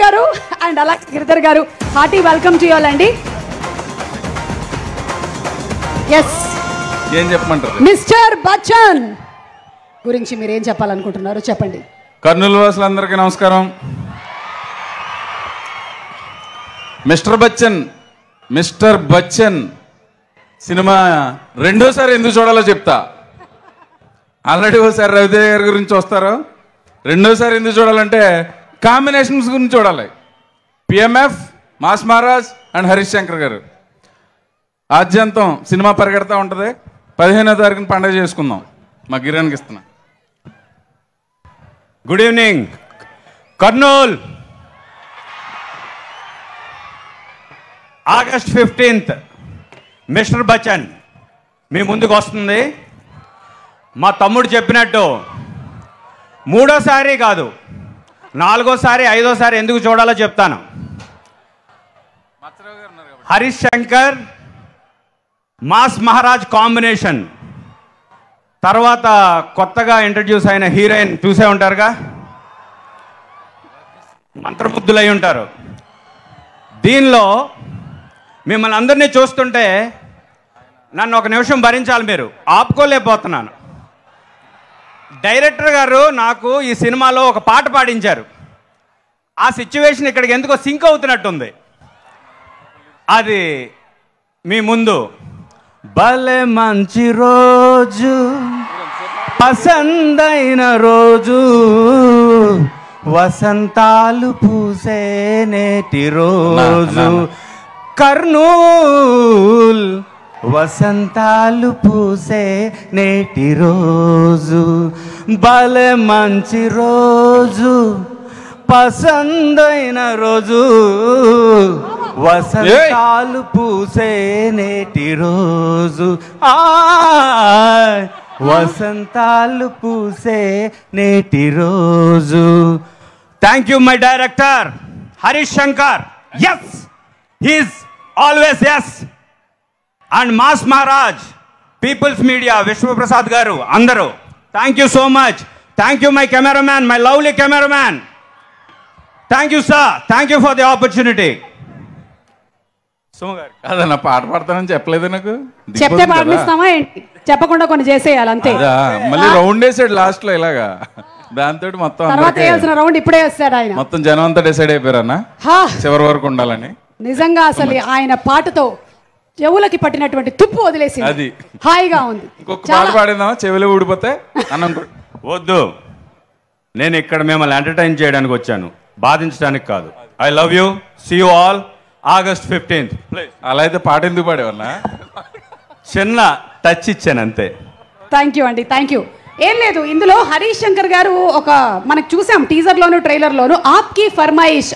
గారు అండ్ అలాగే గిరిధర్ గారు hearty welcome to you all అండి. ఎస్, ఏం చెప్పమంటారు? మిస్టర్ బచ్చన్ గురించి మీరు ఏం చెప్పాలనుకుంటున్నారు చెప్పండి. కర్నూలు వాసులందరికీ నమస్కారం. మిస్టర్ బచ్చన్ సినిమా రెండోసారి ఎందుకు చూడాలో చెప్తా. ఆల్రెడీ ఓసారి రవితేజ గారి గురించి వస్తారు. రెండోసారి ఎందుకు చూడాలంటే కాంబినేషన్స్ గురించి చూడాలి. PMF, mass Maharaj and Harish Shankar గారు. ఆద్యంతం సినిమా పరిగెడతా ఉంటుంది. 15వ తారీఖున పండుగ చేసుకుందాం. మా గిరానికి ఇస్తున్నా. Good evening Kurnool. August 15th mister Bachchan మీ ముందుకు వస్తుంది. మా తమ్ముడు చెప్పినట్టు మూడోసారి కాదు, 4వ సారి 5వ సారి ఎందుకు చూడాలో చెప్తాను. Harish Shankar mass Maharaj combination. తర్వాత కొత్తగా ఇంట్రడ్యూస్ అయిన హీరోయిన్ చూసే ఉంటారుగా, మంత్రముగ్ధులై ఉంటారు. దీనిలో మిమ్మల్ని అందరినీ చూస్తుంటే నన్ను ఒక నిమిషం భరించాలి, మీరు ఆపుకోలేకపోతున్నాను. డైరెక్టర్ గారు నాకు ఈ సినిమాలో ఒక పాట పాడించారు. ఆ సిచ్యువేషన్ ఇక్కడికి ఎందుకో సింక్ అవుతున్నట్టుంది. అది మీ ముందు. భలే మంచి రోజు, పసందైన రోజు, వసంతాలు పూసే నేటి రోజు, కర్నూల్ వసంతాలు పూసే నేటి రోజు, భలే మంచి రోజు, పసందైన రోజు, వసంతాలు పూసే నేటి రోజు, వసంతాలు పూసే నేటి రోజు. Thank you my director Harish Shankar. Yes, he's always yes. And mass Maharaj, people's media, Vishwaprasad garu, అందరూ thank you so much. Thank you my cameraman, my lovely cameraman. Thank you sir, thank you for the opportunity. అదన్నా పాట పాడతానని చెప్పలేదు నాకు. చెప్తే పాడిస్తామా ఏంటి? చెప్పకుండా కొన్ని చేసేయాలి అంతే. మళ్ళీ రౌండ్ వేసాడు లాస్ట్ లో ఇలాగా. దాంతో మొత్తం తర్వాత వేయాల్సిన రౌండ్ ఇప్పుడే వేస్తాడు ఆయన. మొత్తం జనం అంతా డిసైడ్ అయిపోయారన్నా చివరి వరకు ఉండాలని. నిజంగా అసలు ఆయన పాటతో చెవులకి పట్టినటువంటి తుప్పు వదిలేసి అది హాయిగా ఉంది. ఇంకొక పాట పాడిందామా? చెవులు ఊడిపోతే అన్నం వద్దు, నేను ఇక్కడ మిమ్మల్ని ఎంటర్టైన్ చేయడానికి వచ్చాను, బాధించడానికి కాదు. I love you, see you all August 15th. అలా అయితే పాట ఎందుకు పాడేవన్నా? చిన్న టచ్ ఇచ్చాను అంతే. థ్యాంక్ యూ అండి, థ్యాంక్ యూ. ఏం లేదు, ఇందులో హరీష్ శంకర్ గారు ఒక మనకు చూసాం టీజర్ లోను ట్రైలర్ లోను ఆప్కి ఫర్మాయిష్